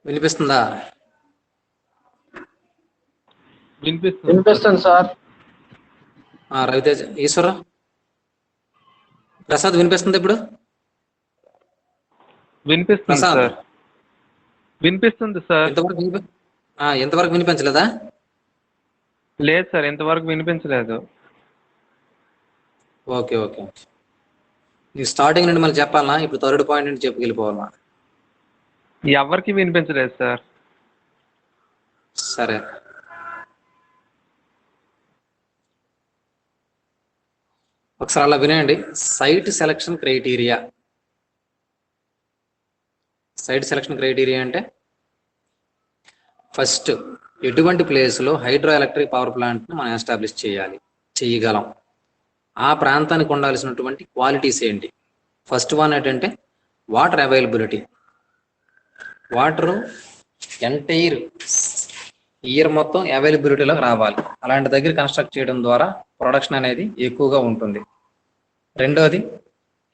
వినిపిస్తుందా? వినిపిస్తుంది సార్. రవితేజ్, ఈశ్వర, ప్రసాద్ వినిపిస్తుంది ఇప్పుడు? వినిపిస్తుంది ప్రసాద్ సార్. వినిపిస్తుంది సార్. ఎంతవరకు వినిపించలేదా? లేదు సార్, ఇంతవరకు వినిపించలేదు. ఓకే ఓకే, నీకు స్టార్టింగ్ నుండి మళ్ళీ చెప్పాలనా? ఇప్పుడు థర్డ్ పాయింట్ నుండి చెప్పుకెళ్ళిపోవాలనా? ఎవరికి వినిపించలేదు సార్. సరే, ఒకసారి అలా వినేయండి. Site selection criteria. Site selection criteria అంటే ఫస్ట్ ఎటువంటి ప్లేస్లో హైడ్రో ఎలక్ట్రిక్ పవర్ ప్లాంట్ని మనం ఎస్టాబ్లిష్ చేయగలం, ఆ ప్రాంతానికి ఉండాల్సినటువంటి క్వాలిటీస్ ఏంటి? ఫస్ట్ వన్ ఏంటంటే water availability. Water entire year మొత్తం అవైలబిలిటీలోకి రావాలి. అలాంటి దగ్గర కన్స్ట్రక్ట్ చేయడం ద్వారా ప్రొడక్షన్ అనేది ఎక్కువగా ఉంటుంది. రెండోది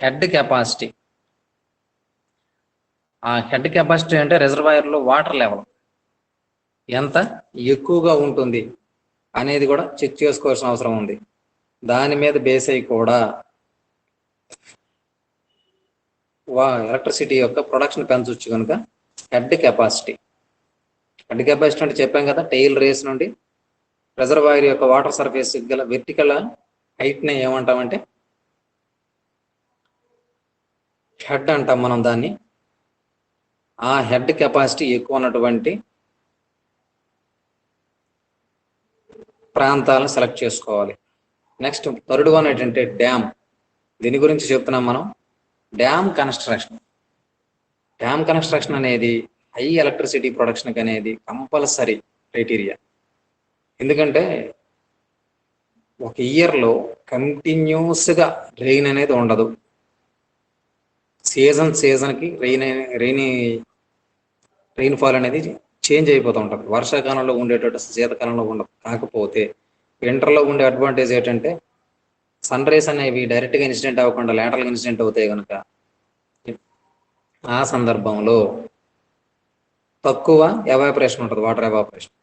హెడ్ కెపాసిటీ. ఆ హెడ్ కెపాసిటీ అంటే రిజర్వాయర్లో వాటర్ లెవెల్ ఎంత ఎక్కువగా ఉంటుంది అనేది కూడా చెక్ చేసుకోవాల్సిన అవసరం ఉంది. దాని మీద బేస్ అయ్యి కూడా ఎలక్ట్రిసిటీ యొక్క ప్రొడక్షన్ పెంచవచ్చు. కనుక హెడ్ కెపాసిటీ అంటే చెప్పాం కదా, టెయిల్ రేస్ నుండి రిజర్వాయర్ యొక్క వాటర్ సర్ఫేస్ గల వెర్టికల్ హైట్ని ఏమంటామంటే హెడ్ అంటాం మనం దాన్ని. ఆ హెడ్ కెపాసిటీ ఎక్కువ ఉన్నటువంటి ప్రాంతాలను సెలెక్ట్ చేసుకోవాలి. నెక్స్ట్ థర్డ్ వన్ ఏంటంటే డ్యామ్. దీని గురించి చెప్తున్నాం మనం. డ్యామ్ కన్స్ట్రక్షన్ అనేది హై ఎలక్ట్రిసిటీ ప్రొడక్షన్ అనేది కంపల్సరీ క్రైటీరియా. ఎందుకంటే ఒక ఇయర్లో కంటిన్యూస్గా రెయిన్ అనేది ఉండదు. సీజన్కి రెయిన్ఫాల్ అనేది చేంజ్ అయిపోతూ ఉంటుంది. వర్షాకాలంలో ఉండేటట్టు శీతకాలంలో ఉండదు. కాకపోతే వింటర్లో ఉండే అడ్వాంటేజ్ ఏంటంటే సన్ రేస్ అనేవి డైరెక్ట్గా ఇన్సిడెంట్ అవ్వకుండా లేటరల్గా ఇన్సిడెంట్ అవుతాయి. కనుక ఆ సందర్భంలో తక్కువ ఎవాపరేషన్ ఉంటుంది, వాటర్ ఎవాపరేషన్.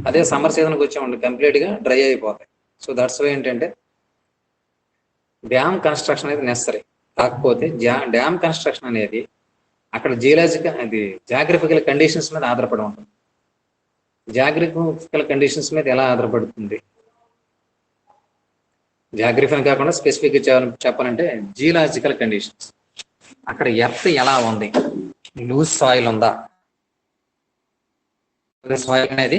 అదే సమ్మర్ సీజన్కి వచ్చామంటే కంప్లీట్గా డ్రై అయిపోతాయి. సో దట్స్ వై ఏంటంటే డ్యామ్ కన్స్ట్రక్షన్ అనేది నెసరీ. కాకపోతే డ్యామ్ కన్స్ట్రక్షన్ అనేది అక్కడ జాగ్రఫికల్ కండిషన్స్ మీద ఆధారపడి ఉంటుంది. జాగ్రఫికల్ కండిషన్స్ మీద ఎలా ఆధారపడుతుంది? జాగ్రఫీ అని కాకుండా స్పెసిఫిక్ చెప్పాలంటే జియలాజికల్ కండిషన్స్. అక్కడ ఎర్త్ ఎలా ఉంది, లూజ్ సాయిల్ ఉందా, సాయిల్ అనేది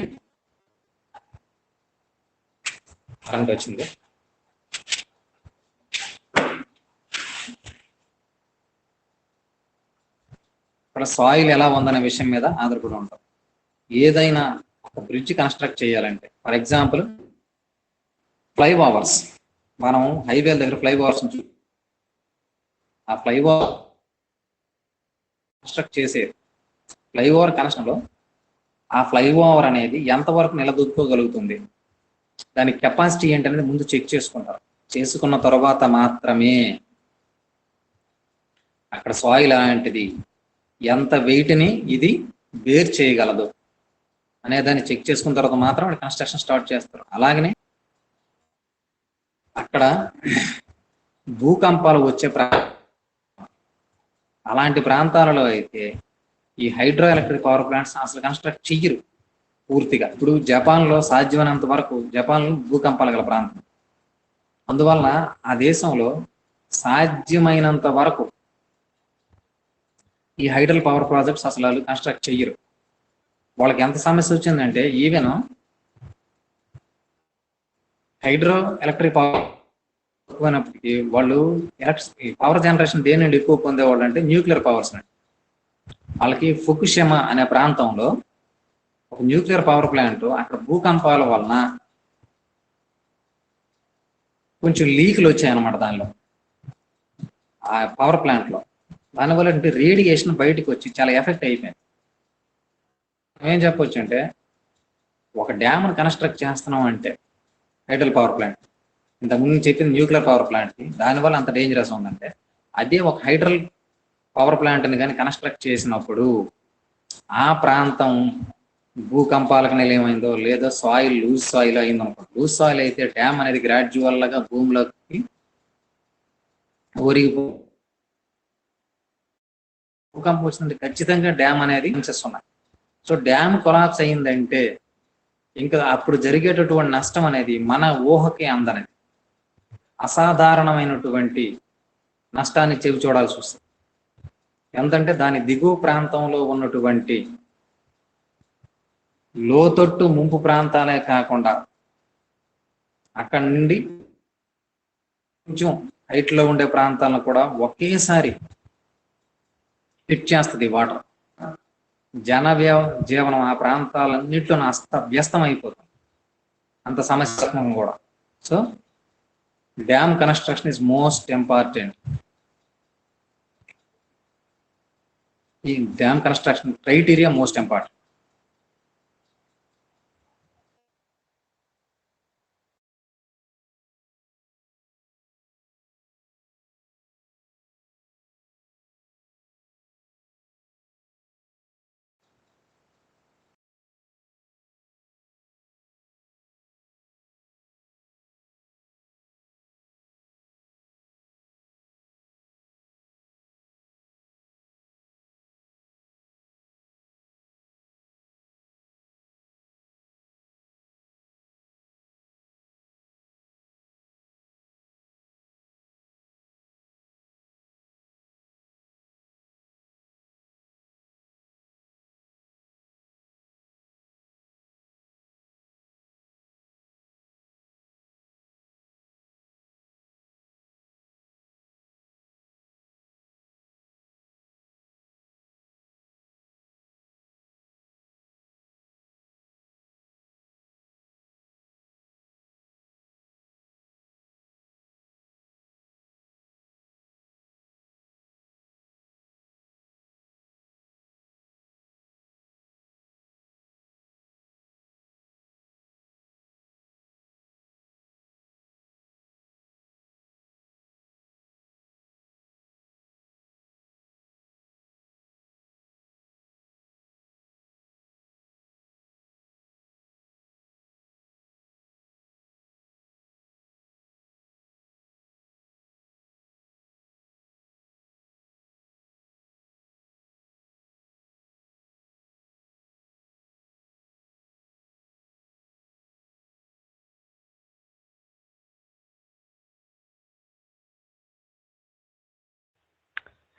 కరెంట్ వచ్చింది. అక్కడ సాయిల్ ఎలా ఉందనే విషయం మీద ఆధారపడి ఉంటాం. ఏదైనా ఒక బ్రిడ్జ్ కన్స్ట్రక్ట్ చేయాలంటే, ఫర్ ఎగ్జాంపుల్ ఫ్లైఓవర్స్, మనం హైవేల దగ్గర ఫ్లైఓవర్స్ ఆ ఫ్లైఓవర్ కన్స్ట్రక్ట్ చేసే ఫ్లైఓవర్ కనెక్షన్లో ఆ ఫ్లైఓవర్ అనేది ఎంతవరకు నిలదొక్కుకోగలుగుతుంది, దాని కెపాసిటీ ఏంటనేది ముందు చెక్ చేసుకుంటారు. చేసుకున్న తర్వాత మాత్రమే అక్కడ సాయిల్ అలాంటిది, ఎంత వెయిట్ని ఇది బేర్ చేయగలదు అనే దాన్ని చెక్ చేసుకున్న తర్వాత మాత్రం కన్స్ట్రక్షన్ స్టార్ట్ చేస్తారు. అలాగనే అక్కడ భూకంపాలు వచ్చే అలాంటి ప్రాంతాలలో అయితే ఈ హైడ్రో ఎలక్ట్రిక్ పవర్ ప్లాంట్స్ అసలు కన్స్ట్రక్ట్ చెయ్యరు పూర్తిగా. ఇప్పుడు జపాన్లో సాధ్యమైనంత వరకు, జపాన్ భూకంపాలు గల ప్రాంతం, అందువలన ఆ దేశంలో సాధ్యమైనంత వరకు ఈ హైడ్రల్ పవర్ ప్రాజెక్ట్స్ అసలు వాళ్ళు కన్స్ట్రక్ట్ చెయ్యరు. వాళ్ళకి ఎంత సమస్య వచ్చిందంటే ఈవెన్ హైడ్రో ఎలక్ట్రిక్ పవర్ ఎక్కువైనప్పటికీ వాళ్ళు పవర్ జనరేషన్ దేని నుండి ఎక్కువ పొందేవాళ్ళు అంటే న్యూక్లియర్ పవర్స్ నుండి. వాళ్ళకి ఫుకుషిమా అనే ప్రాంతంలో ఒక న్యూక్లియర్ పవర్ ప్లాంట్, అక్కడ భూకంపాల వలన కొంచెం లీకులు వచ్చాయన్నమాట దానిలో, ఆ పవర్ ప్లాంట్లో. దానివల్ల అంటే రేడియేషన్ బయటకు వచ్చి చాలా ఎఫెక్ట్ అయిపోయింది. ఏం చెప్పొచ్చు అంటే ఒక డ్యామ్ను కన్స్ట్రక్ట్ చేస్తున్నాం అంటే హైడ్రల్ పవర్ ప్లాంట్, ఇంతకుముందు చెప్పింది న్యూక్లియర్ పవర్ ప్లాంట్కి, దానివల్ల అంత డేంజరస్ ఉందంటే అదే ఒక హైడ్రల్ పవర్ ప్లాంట్ని కానీ కన్స్ట్రక్ట్ చేసినప్పుడు ఆ ప్రాంతం భూకంపాలకు నిలయమైందో లేదా సాయిల్ లూజ్ సాయిల్ అయిందో అనుకో, లూజ్ సాయిల్ అయితే డ్యామ్ అనేది గ్రాడ్యువల్ గా భూమిలోకి ఒరిగి భూకంపం వచ్చినట్టు ఖచ్చితంగా డ్యామ్ అనేది ఉన్నాయి. సో డ్యామ్ కొలాప్స్ అయిందంటే ఇంకా అప్పుడు జరిగేటటువంటి నష్టం అనేది మన ఊహకి అందనది, అసాధారణమైనటువంటి నష్టాన్ని చెవి చూడాల్సి వస్తుంది. ఎంతంటే దాని దిగువ ప్రాంతంలో ఉన్నటువంటి లోతట్టు ముంపు ప్రాంతాలే కాకుండా అక్కడ నుండి కొంచెం హైట్ లో ఉండే ప్రాంతాలను కూడా ఒకేసారి హిట్ చేస్తుంది వాటర్. జన జీవనం ఆ ప్రాంతాలన్నింటిలో అస్తవ్యస్తం అయిపోతుంది, అంత సమస్య కూడా. So dam construction is most important. ఈ dam construction criteria most important.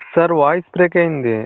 Sir voice break అయింది.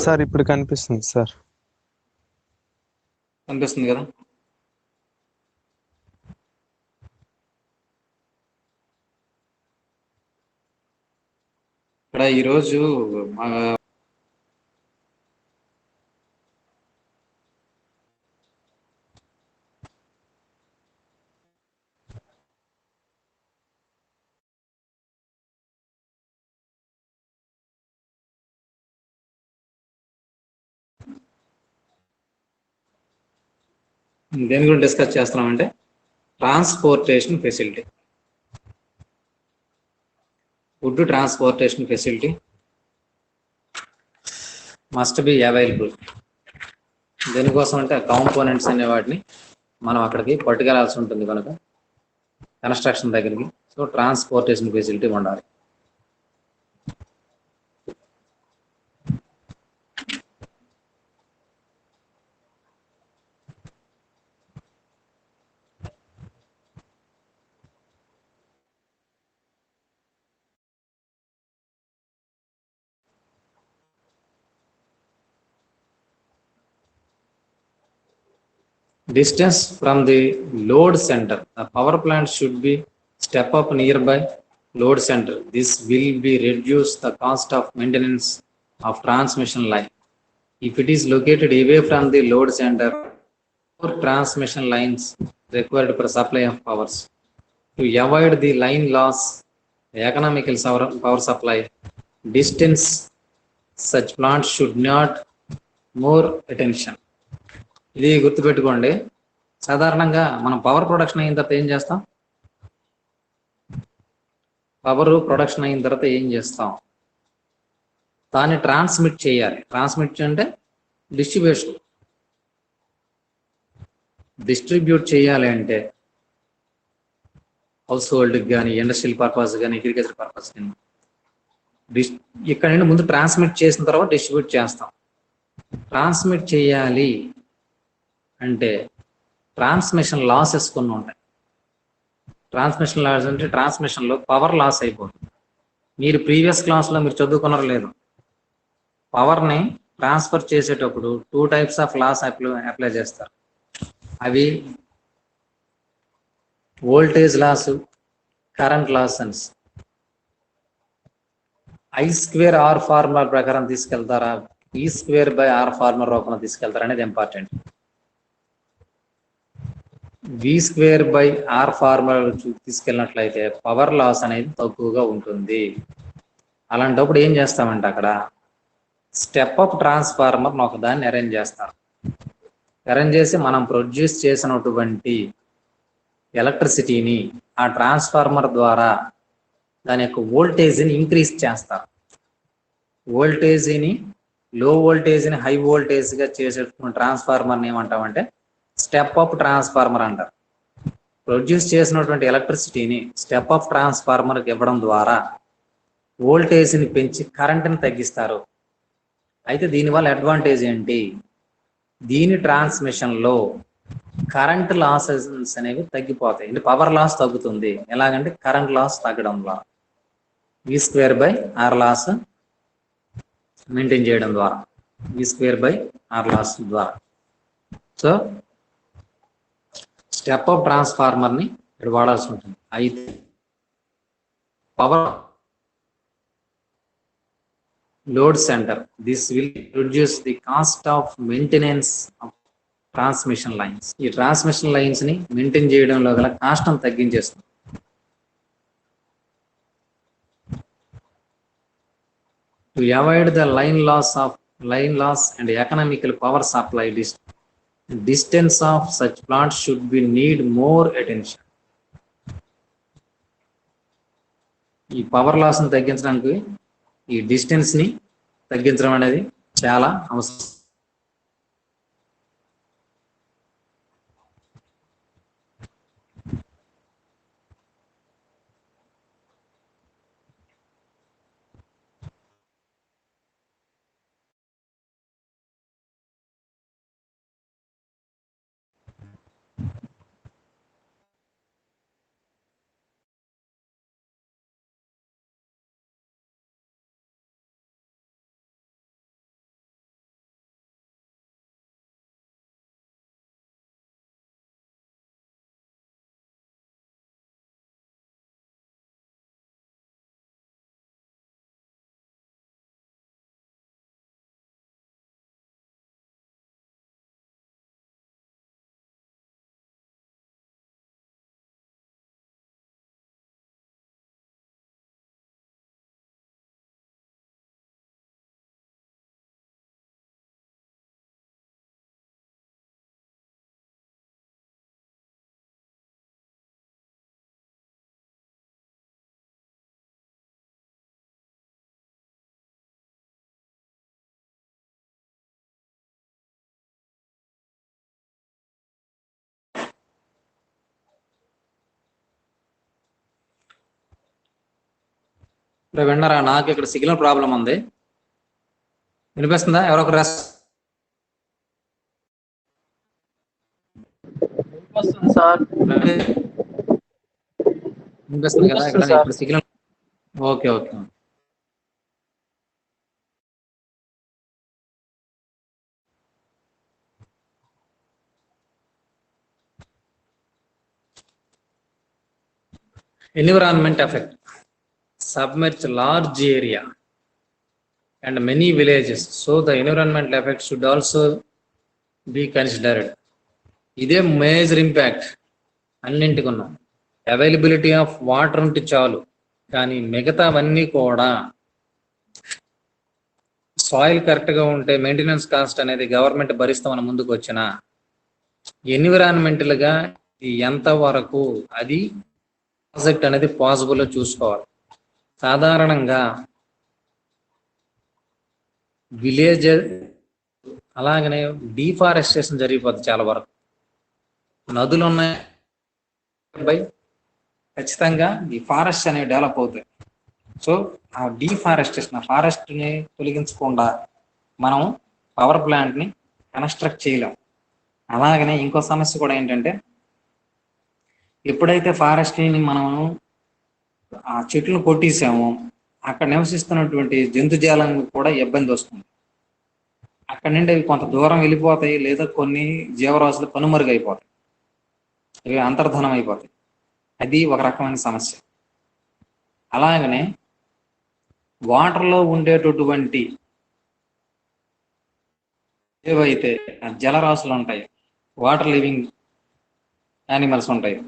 సార్ ఇప్పుడు కనిపిస్తుంది సార్. కనిపిస్తుంది కదా. ఇక్కడ ఈరోజు దేని గురించి డిస్కస్ చేస్తున్నామంటే transportation facility. Would transportation facility must be available. దేనికోసం అంటే కాంపోనెంట్స్ అనే వాటిని మనం అక్కడికి పట్టుకెళ్లాల్సి ఉంటుంది కనుక కన్స్ట్రక్షన్ దగ్గరికి. సో ట్రాన్స్పోర్టేషన్ ఫెసిలిటీ ఉండాలి. Distance from the load center. The power plant should be step up nearby load center. This will be reduce the cost of maintenance of transmission line. If it is located away from the load center, more transmission lines required for supply of powers. To avoid the line loss, the economical power supply distance, such plants should not more attention. ఇది గుర్తుపెట్టుకోండి. సాధారణంగా మనం power production అయిన తర్వాత ఏం చేస్తాం? దాన్ని transmit చేయాలి. ట్రాన్స్మిట్ అంటే డిస్ట్రిబ్యూట్ చేయాలి అంటే హౌస్ హోల్డ్కి కానీ, ఇండస్ట్రియల్ పర్పస్ కానీ, అగ్రికల్చర్ పర్పస్ కానీ ఇక్కడ నుండి ముందు ట్రాన్స్మిట్ చేసిన తర్వాత డిస్ట్రిబ్యూట్ చేస్తాం. ట్రాన్స్మిట్ చేయాలి అంటే ట్రాన్స్మిషన్ లాసెస్ కొన్ని ఉంటాయి. ట్రాన్స్మిషన్ లాస్ అంటే ట్రాన్స్మిషన్లో పవర్ లాస్ అయిపోతుంది. మీరు ప్రీవియస్ క్లాస్లో మీరు చదువుకున్నారో లేదు, పవర్ని ట్రాన్స్ఫర్ చేసేటప్పుడు 2 types ఆఫ్ లాస్ అప్లై చేస్తారు. అవి వోల్టేజ్ లాస్, కరెంట్ లాస్ అని. I²R ఫార్ములా ప్రకారం తీసుకెళ్తారా, V²/R ఫార్ములా రూపంలో తీసుకెళ్తారా అనేది ఇంపార్టెంట్. V²/R ఫార్ములా తీసుకెళ్ళినట్లయితే పవర్ లాస్ అనేది తక్కువగా ఉంటుంది. అలాంటప్పుడు ఏం చేస్తామంటే అక్కడ స్టెప్ అప్ ట్రాన్స్ఫార్మర్ ఒకదాన్ని అరేంజ్ చేస్తారు. అరేంజ్ చేసి మనం ప్రొడ్యూస్ చేసినటువంటి ఎలక్ట్రిసిటీని ఆ ట్రాన్స్ఫార్మర్ ద్వారా దాని యొక్క వోల్టేజ్ని ఇంక్రీజ్ చేస్తారు. వోల్టేజ్ని లో వోల్టేజ్ని హై వోల్టేజ్గా చేసేటువంటి ట్రాన్స్ఫార్మర్ని ఏమంటామంటే స్టెప్ అప్ ట్రాన్స్ఫార్మర్ అంటారు. ప్రొడ్యూస్ చేసినటువంటి ఎలక్ట్రిసిటీని స్టెప్ అప్ ట్రాన్స్ఫార్మర్కి ఇవ్వడం ద్వారా వోల్టేజ్ని పెంచి కరెంట్ని తగ్గిస్తారు. అయితే దీనివల్ల అడ్వాంటేజ్ ఏంటి? దీని ట్రాన్స్మిషన్లో కరెంట్ లాసెస్ అనేవి తగ్గిపోతాయి. అంటే పవర్ లాస్ తగ్గుతుంది. ఎలాగంటే కరెంట్ లాస్ తగ్గడం ద్వారా, V²/R లాస్ మెయింటైన్ చేయడం ద్వారా, V²/R లాస్ ద్వారా. సో స్టెప్ అప్ ట్రాన్స్ఫార్మర్ని ఇక్కడ వాడాల్సి ఉంటుంది. అయితే power load centre, this will reduce the cost of maintenance of transmission lines. ఈ ట్రాన్స్మిషన్ లైన్స్ ని మెయింటైన్ చేయడంలో గల కాస్ట్ను తగ్గించేస్తుంది. To avoid the line loss and economical power supply distance of such plants should be need more attention. ఈ power loss ని తగ్గించడానికి ఈ డిస్టెన్స్ ని తగ్గించడం అనేది చాలా అవసరం. విన్నారా? నాకు ఇక్కడ సిగ్నల్ ప్రాబ్లం ఉంది. వినిపిస్తుందా? ఎవరొకరు వస్తుంది సార్. వినిపిస్తుంది కదా? ఇక్కడ సార్. ఇప్పుడు signal okay okay. Environment effect submerge large area and many villages, so the environmental effect should also be considered. ఇదే మేజర్ ఇంపాక్ట్ అన్నింటికి ఉన్నాం. అవైలబిలిటీ ఆఫ్ వాటర్ ఉంటే చాలు, కానీ మిగతావన్నీ కూడా సాయిల్ కరెక్ట్గా ఉంటే మెయింటెనెన్స్ కాస్ట్ అనేది గవర్నమెంట్ భరిస్తామని ముందుకు వచ్చిన ఎన్విరాన్మెంటల్గా ఎంత వరకు అది ప్రాజెక్ట్ అనేది పాసిబుల్ చూసుకోవాలి. సాధారణంగా విలేజ్ అలాగనే డీఫారెస్టేషన్ జరిగిపోతుంది చాలా వరకు. నదులు ఉన్నాయి, ఖచ్చితంగా ఈ ఫారెస్ట్ అనేవి డెవలప్ అవుతాయి. సో ఆ డీఫారెస్టేషన్, ఆ ఫారెస్ట్ని తొలగించకుండా మనం పవర్ ప్లాంట్ని కన్స్ట్రక్ట్ చేయలేం. అలాగనే ఇంకో సమస్య కూడా ఏంటంటే, ఎప్పుడైతే ఫారెస్ట్ని మనం ఆ చెట్లను కొట్టేసామో అక్కడ నివసిస్తున్నటువంటి జంతుజాలం కూడా ఇబ్బంది వస్తుంది. అక్కడ నుండి అవి కొంత దూరం వెళ్ళిపోతాయి, లేదా కొన్ని జీవరాశులు కనుమరుగైపోతాయి, అవి అంతర్ధనం అయిపోతాయి. అది ఒక రకమైన సమస్య. అలాగనే వాటర్లో ఉండేటటువంటి ఏవైతే జలరాశులు ఉంటాయి, వాటర్ లివింగ్ యానిమల్స్ ఉంటాయి,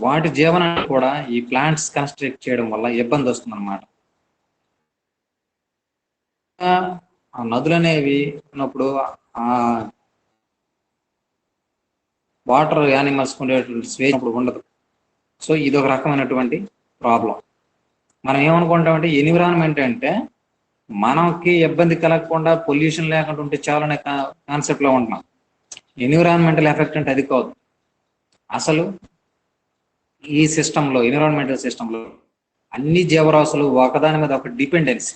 వాటి జీవనాన్ని కూడా ఈ ప్లాంట్స్ కన్స్ట్రక్ట్ చేయడం వల్ల ఇబ్బంది వస్తుంది అన్నమాట. ఆ నదులు అనేవి ఉన్నప్పుడు ఆ వాటర్ యానిమల్స్ ఉండేటువంటి స్వేచ్ఛ ఉండదు. సో ఇది ఒక రకమైనటువంటి ప్రాబ్లం. మనం ఏమనుకుంటామంటే ఎన్విరాన్మెంట్ అంటే మనకి ఇబ్బంది కలగకుండా పొల్యూషన్ లేకుండా ఉంటే చాలనే కాన్సెప్ట్లో ఉంటున్నాం. ఎన్విరాన్మెంటల్ ఎఫెక్ట్ అంటే అది కాదు. అసలు ఈ సిస్టంలో, ఎన్విరాన్మెంటల్ సిస్టంలో అన్ని జీవరాశులు ఒకదాని మీద ఒక డిపెండెన్సీ.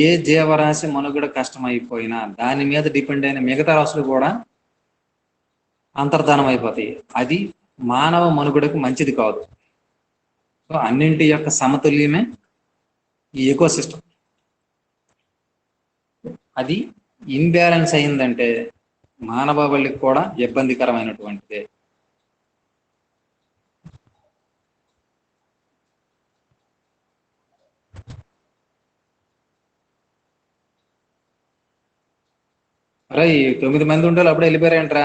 ఏ జీవరాశి మనుగడ కష్టమైపోయినా దాని మీద డిపెండ్ అయిన మిగతా రాశులు కూడా అంతర్ధానం అయిపోతాయి. అది మానవ మనుగడకు మంచిది కాదు. సో అన్నింటి యొక్క సమతుల్యమే ఈ ఎకో సిస్టమ్. అది ఇంబ్యాలెన్స్ అయిందంటే మానవాళికి కూడా ఇబ్బందికరమైనటువంటిదే. అరే 9 మంది ఉండాలి, అప్పుడే వెళ్ళిపోయారేంట్రా?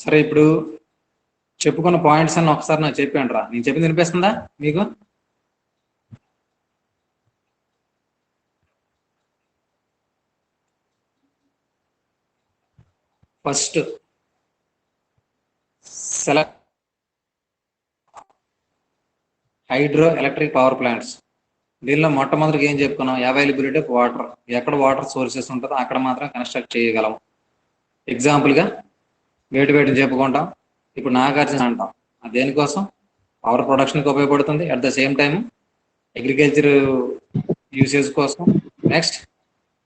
సరే, ఇప్పుడు చెప్పుకున్న పాయింట్స్ అన్న ఒకసారి నాకు చెప్పండి రా. నేను చెప్పింది వినిపిస్తుందా మీకు? First select hydro electric power plants. దీనిలో మొట్టమొదటిగా ఏం చెప్పుకున్నాం? Availability of water. ఎక్కడ వాటర్ సోర్సెస్ ఉంటుందో అక్కడ మాత్రం కన్స్ట్రక్ట్ చేయగలం. ఎగ్జాంపుల్గా వేటిని చెప్పుకుంటాం. ఇప్పుడు నాగార్జున అంటాం, అది దేనికోసం? పవర్ ప్రొడక్షన్కి ఉపయోగపడుతుంది. At the same time agriculture usage కోసం. Next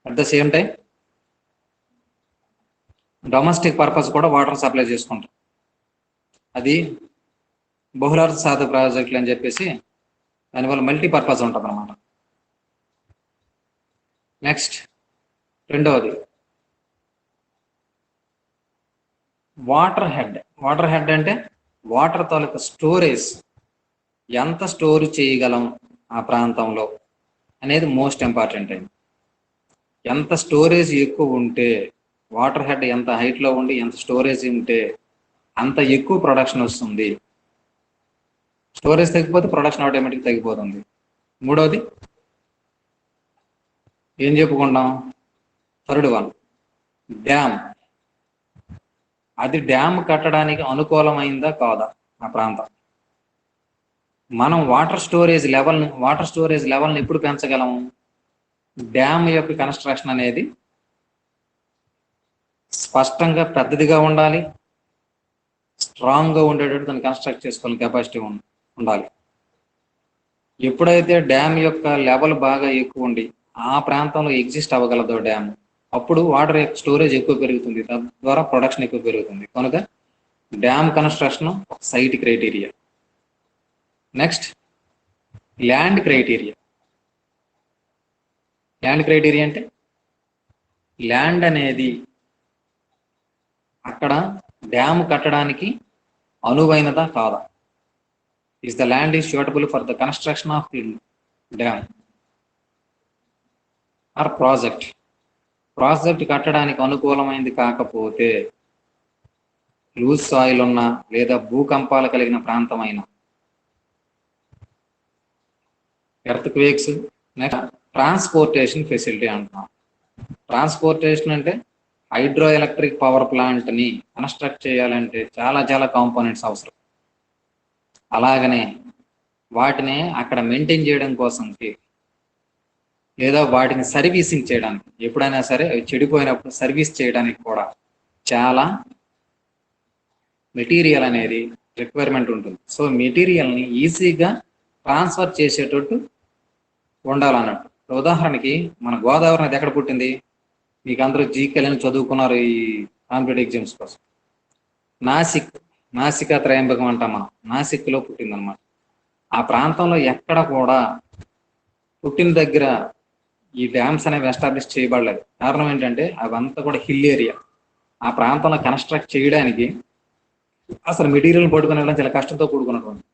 at the same time domestic purpose కూడా వాటర్ సప్లై చేసుకుంటాం. అది బహుళార్థ సాధక ప్రాజెక్టులు అని చెప్పేసి దానివల్ల మల్టీపర్పస్ ఉంటుంది అన్నమాట. నెక్స్ట్ రెండవది వాటర్ హెడ్. వాటర్ హెడ్ అంటే వాటర్ తాలూకు స్టోరేజ్, ఎంత స్టోర్ చేయగలం ఆ ప్రాంతంలో అనేది మోస్ట్ ఇంపార్టెంట్ అండి. ఎంత స్టోరేజ్ ఎక్కువ ఉంటే, వాటర్ హెడ్ ఎంత హైట్లో ఉండి ఎంత స్టోరేజ్ ఉంటే అంత ఎక్కువ ప్రొడక్షన్ వస్తుంది. స్టోరేజ్ తగ్గిపోతే ప్రొడక్షన్ ఆటోమేటిక్ తగ్గిపోతుంది. మూడవది ఏం చెప్పుకుంటాం? Third one dam. అది డ్యామ్ కట్టడానికి అనుకూలమైందా కాదా ఆ ప్రాంతం? మనం వాటర్ స్టోరేజ్ లెవెల్ని ఎప్పుడు పెంచగలం? డ్యామ్ యొక్క కన్స్ట్రక్షన్ అనేది స్పష్టంగా పెద్దదిగా ఉండాలి, స్ట్రాంగ్ గా ఉండేటట్టు దాన్ని కన్స్ట్రక్ట్ చేసుకోవాలి, కెపాసిటీ ఉండాలి. ఎప్పుడైతే డ్యామ్ యొక్క లెవెల్ బాగా ఎక్కువ ఉండి ఆ ప్రాంతంలో ఎగ్జిస్ట్ అవ్వగలదో డ్యామ్, అప్పుడు వాటర్ స్టోరేజ్ ఎక్కువ పెరుగుతుంది, తద్వారా ప్రొడక్షన్ ఎక్కువ పెరుగుతుంది. కనుక dam construction site criteria. Next land criteria. Land criteria అంటే ల్యాండ్ అనేది అక్కడ డ్యామ్ కట్టడానికి అనువైనదా కాదా. Is the land is suitable for the construction of dam or project. Project కట్టడానికి అనుకూలమైనది కాకపోతే, లూజ్ సాయిల్ ఉన్న లేదా భూకంపాలు కలిగిన ప్రాంతమైన, earth quakes. Next transportation facility అంటున్నాం. ట్రాన్స్పోర్టేషన్ అంటే హైడ్రో ఎలక్ట్రిక్ పవర్ ప్లాంట్ ని కన్స్ట్రక్ట్ చేయాలంటే చాలా చాలా కాంపోనెంట్స్ అవసరం. అలాగనే వాటిని అక్కడ మెయింటైన్ చేయడం కోసంకి, లేదా వాటిని సర్వీసింగ్ చేయడానికి, ఎప్పుడైనా సరే అవి చెడిపోయినప్పుడు సర్వీస్ చేయడానికి కూడా చాలా మెటీరియల్ అనేది రిక్వైర్మెంట్ ఉంటుంది. సో మెటీరియల్ని ఈజీగా ట్రాన్స్ఫర్ చేసేటట్టు ఉండాలన్నట్టు. ఉదాహరణకి మన గోదావరి నది ఎక్కడ పుట్టింది? మీకు అందరూ జీకెళ్ళని చదువుకున్నారు ఈ కాంపిటేటివ్ ఎగ్జామ్స్ కోసం. నాసికా త్రయంబకం అంటాం మనం. నాసిక్లో పుట్టింది అనమాట. ఆ ప్రాంతంలో ఎక్కడ కూడా పుట్టిన దగ్గర ఈ డ్యామ్స్ అనేవి ఎస్టాబ్లిష్ చేయబడలేదు. కారణం ఏంటంటే అవంతా కూడా హిల్ ఏరియా. ఆ ప్రాంతంలో కన్స్ట్రక్ట్ చేయడానికి అసలు మెటీరియల్ పట్టుకుని వెళ్ళడం చాలా కష్టంతో కూడుకున్నటువంటి.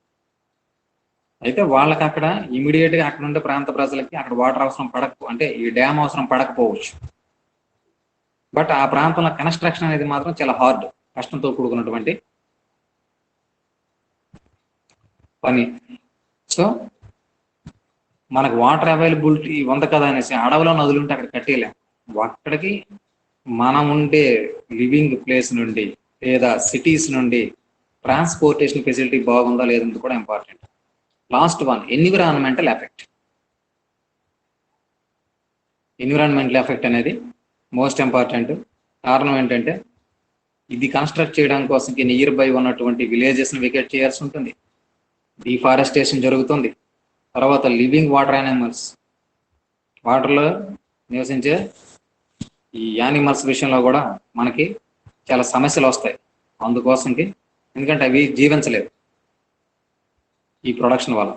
అయితే వాళ్ళకి అక్కడ ఇమీడియట్ గా అక్కడ ఉండే ప్రాంత ప్రజలకి అక్కడ వాటర్ అవసరం అంటే ఈ డ్యామ్ అవసరం పడకపోవచ్చు. బట్ ఆ ప్రాంతంలో కన్స్ట్రక్షన్ అనేది మాత్రం చాలా హార్డ్, కష్టంతో కూడుకున్నటువంటి పని. సో మనకు వాటర్ అవైలబిలిటీ ఉంది కదా అనేసి అడవిలో నదులు ఉంటే అక్కడ కట్టేయలేం. అక్కడికి మనం ఉండే లివింగ్ ప్లేస్ నుండి లేదా సిటీస్ నుండి ట్రాన్స్పోర్టేషన్ ఫెసిలిటీ బాగుందా లేదంటే కూడా important. Last one, environmental effect. Environmental effect అనేది మోస్ట్ ఇంపార్టెంట్. కారణం ఏంటంటే ఇది కన్స్ట్రక్ట్ చేయడం కోసం నియర్ బై ఉన్నటువంటి విలేజెస్ని వికెట్ చేయాల్సి ఉంటుంది, డిఫారెస్టేషన్ జరుగుతుంది. తర్వాత లివింగ్ వాటర్ యానిమల్స్, వాటర్లో నివసించే ఈ యానిమల్స్ విషయంలో కూడా మనకి చాలా సమస్యలు వస్తాయి అందుకోసంకి. ఎందుకంటే అవి జీవించలేవు ఈ ప్రొడక్షన్ వల్ల,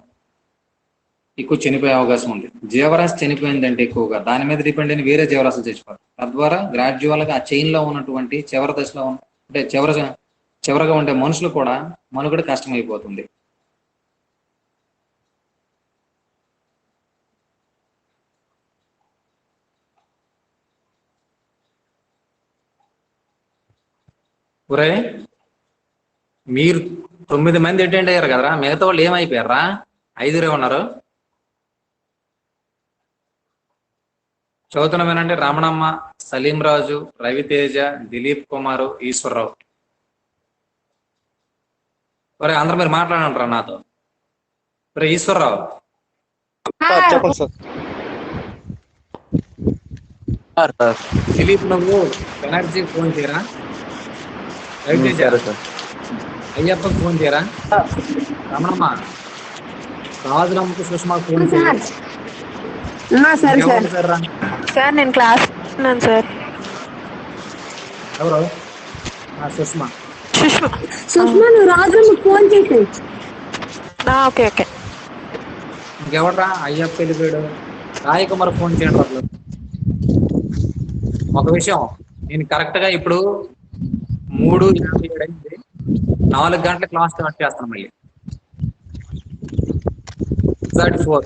ఎక్కువ చనిపోయే అవకాశం ఉంది. జీవరాశి చనిపోయిందంటే ఎక్కువగా దాని మీద డిపెండ్ అయిన వేరే జీవరాశులు చచ్చిపోతారు. తద్వారా గ్రాడ్యువల్గా ఆ చైన్ లో ఉన్నటువంటి చివరి దశలో అంటే చివరగా ఉండే మనుషులు కూడా మనుగడ కష్టమైపోతుంది. ఒరే మీరు 9 మంది అటెండ్ అయ్యారు కదరా, మిగతా వాళ్ళు ఏమైపోయారా? 5 ఉన్నారు. చదువుతున్న వినండి. రమణమ్మ, సలీం రాజు, రవితేజ, దిలీప్ కుమారు, ఈశ్వరరావు. ఒరే అందరూ మీరు మాట్లాడంటారా నాతో? ఒరే ఈశ్వరరావు, చెప్పండి సార్. దిలీప్ నువ్వు ఎనర్జీకి ఫోన్ చేయరా? రవితేజ అయ్యప్పకి ఫోన్ చేయరా? రమణమ్మ, రాజులమ్మకి, సుష్మాకి ఫోన్ చేయరా? సార్ నేను క్లాస్ ఉన్నాను సార్. ఎవరు? సుష్మా. సుష్మా నువ్వు రాజులమ్మకి ఫోన్ చేసి. Okay okay. ఇంకెవడరా? అయ్యప్ప వెళ్ళిపోయాడు. రాయి కుమార్ ఫోన్ చేయండి అసలు. ఒక విషయం, నేను కరెక్ట్ గా ఇప్పుడు 3:57 అయింది. 4 గంటల క్లాస్ స్టార్ట్ చేస్తాను మళ్ళీ. 34